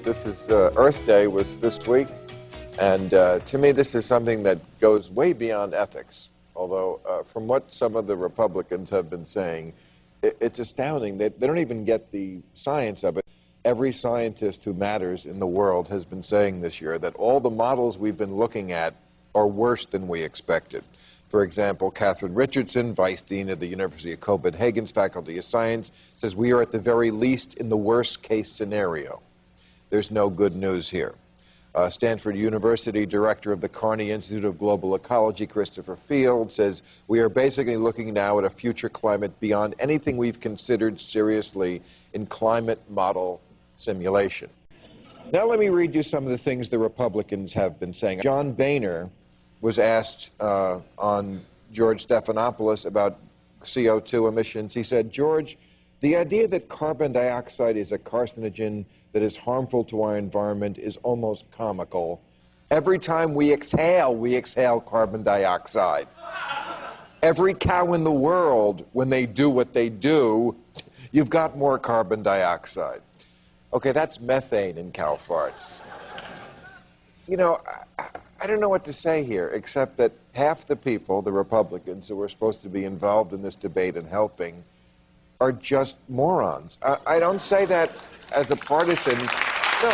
This is Earth Day was this week, and to me this is something that goes way beyond ethics. Although from what some of the Republicans have been saying, it's astounding that they don't even get the science of it. Every scientist who matters in the world has been saying this year that all the models we've been looking at are worse than we expected. For example, Catherine Richardson, Vice Dean of the University of Copenhagen's Faculty of Science, says we are at the very least in the worst case scenario. There's no good news here. Stanford University Director of the Carney Institute of Global Ecology, Christopher Field, says we are basically looking now at a future climate beyond anything we've considered seriously in climate model simulation. Now let me read you some of the things the Republicans have been saying. John Boehner was asked on George Stephanopoulos about CO2 emissions. He said, George, the idea that carbon dioxide is a carcinogen that is harmful to our environment is almost comical. Every time we exhale carbon dioxide. Every cow in the world, when they do what they do, you've got more carbon dioxide. Okay, that's methane in cow farts. You know, I don't know what to say here, except that half the people, the Republicans, who are supposed to be involved in this debate and helping, are just morons. I don't say that as a partisan. No,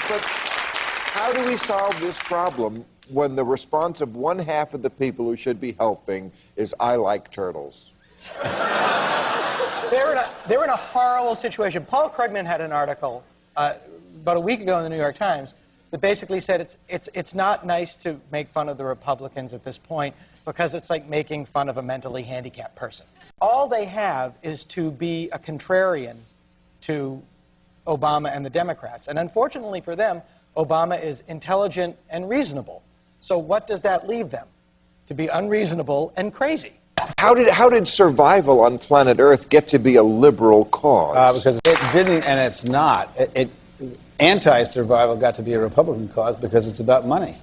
but how do we solve this problem when the response of one half of the people who should be helping is, I like turtles? They're in a horrible situation. Paul Krugman had an article about a week ago in the New York Times that basically said it's not nice to make fun of the Republicans at this point because it's like making fun of a mentally handicapped person. All they have is to be a contrarian to Obama and the Democrats. And unfortunately for them, Obama is intelligent and reasonable. So what does that leave them? To be unreasonable and crazy. How did survival on planet Earth get to be a liberal cause? Because it didn't, and it's not. Anti-survival got to be a Republican cause because it's about money.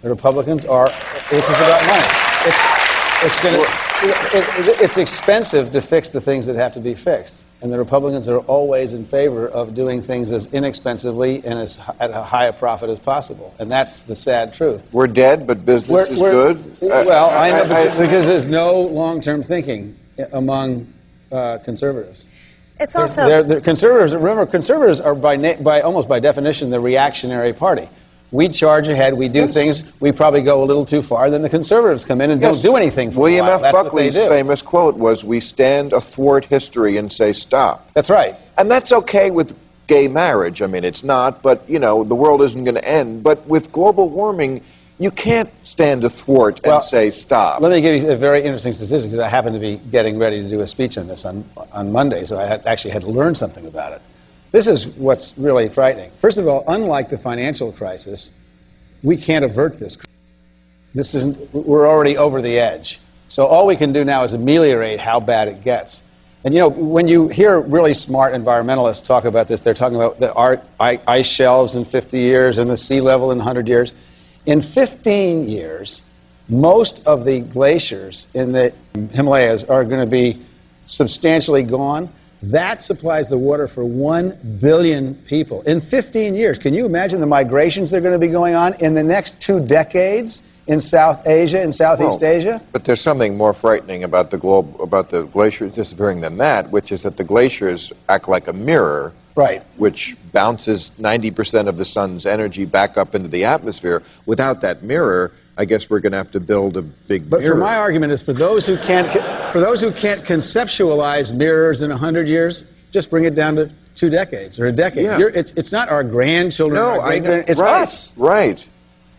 The Republicans are, this is about money. It's expensive to fix the things that have to be fixed. And the Republicans are always in favor of doing things as inexpensively and at a high a profit as possible. And that's the sad truth. We're dead, but business is good? Well, I know because there's no long-term thinking among conservatives. It's also... Conservatives, remember, conservatives are almost by definition the reactionary party. We charge ahead, we do things, we probably go a little too far, then the conservatives come in and don't do anything for William a while. F. Buckley's famous quote was, we stand athwart history and say stop. That's right. And that's okay with gay marriage. I mean, it's not, but, you know, the world isn't going to end. But with global warming, you can't stand athwart and say stop. Let me give you a very interesting statistic, because I happen to be getting ready to do a speech on this on Monday, so I actually had to learn something about it. This is what's really frightening. First of all, unlike the financial crisis, we can't avert this. We're already over the edge. So all we can do now is ameliorate how bad it gets. And, you know, when you hear really smart environmentalists talk about this, they're talking about the ice shelves in 50 years and the sea level in 100 years. In 15 years, most of the glaciers in the Himalayas are going to be substantially gone. That supplies the water for 1 billion people. In 15 years, can you imagine the migrations that are going to be going on in the next 2 decades in South Asia and Southeast Asia? But there's something more frightening about the glaciers disappearing than that, which is that the glaciers act like a mirror, right, which bounces 90% of the sun's energy back up into the atmosphere. Without that mirror, I guess we're going to have to build a big mirror. But for my argument is for those who can't conceptualize mirrors in 100 years, just bring it down to 2 decades or a decade. Yeah. It's not our grandchildren. No, our it's us. Right.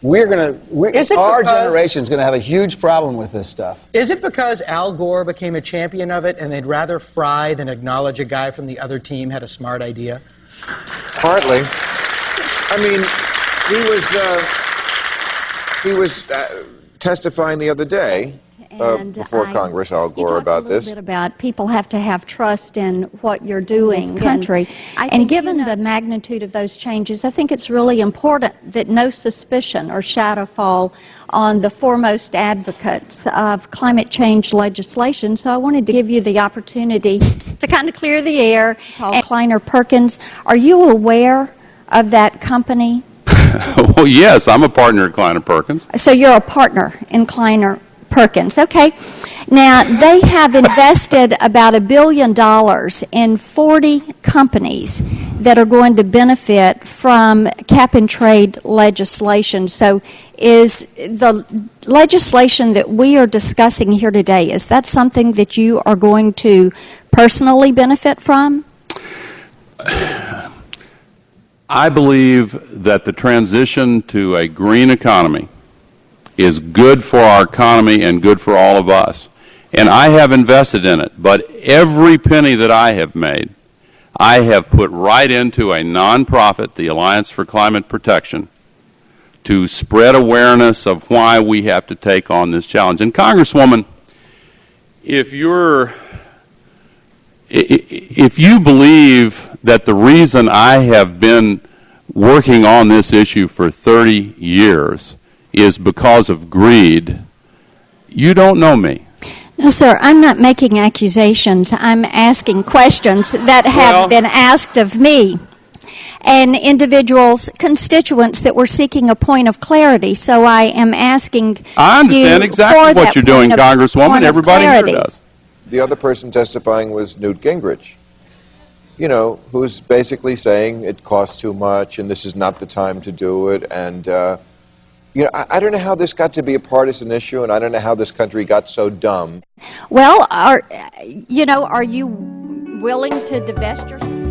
Our generation's going to have a huge problem with this stuff. Is it because Al Gore became a champion of it and they'd rather fry than acknowledge a guy from the other team had a smart idea? Partly. I mean, he was testifying the other day before Congress, Al Gore, about this. You talked a little bit about people have to have trust in what you're doing in this country. And given the magnitude of those changes, I think it's really important that no suspicion or shadow fall on the foremost advocates of climate change legislation. So I wanted to give you the opportunity to kind of clear the air. Paul Kleiner Perkins, are you aware of that company? Well, yes, I'm a partner at Kleiner Perkins. So you're a partner in Kleiner Perkins. Okay. Now, they have invested about $1 billion in 40 companies that are going to benefit from cap-and-trade legislation. So is the legislation that we are discussing here today, is that something that you are going to personally benefit from? I believe that the transition to a green economy is good for our economy and good for all of us. And I have invested in it, but every penny that I have made, I have put right into a nonprofit, the Alliance for Climate Protection, to spread awareness of why we have to take on this challenge. And Congresswoman, if you believe that the reason I have been working on this issue for 30 years is because of greed, you don't know me. No, sir, I'm not making accusations. I'm asking questions that have been asked of me and individuals, constituents that were seeking a point of clarity. So I am asking I understand you exactly what you're doing, Congresswoman. Everybody here does. The other person testifying was Newt Gingrich, you know, who's basically saying it costs too much and this is not the time to do it. And, you know, I don't know how this got to be a partisan issue, and I don't know how this country got so dumb. Well, are you willing to divest yourself?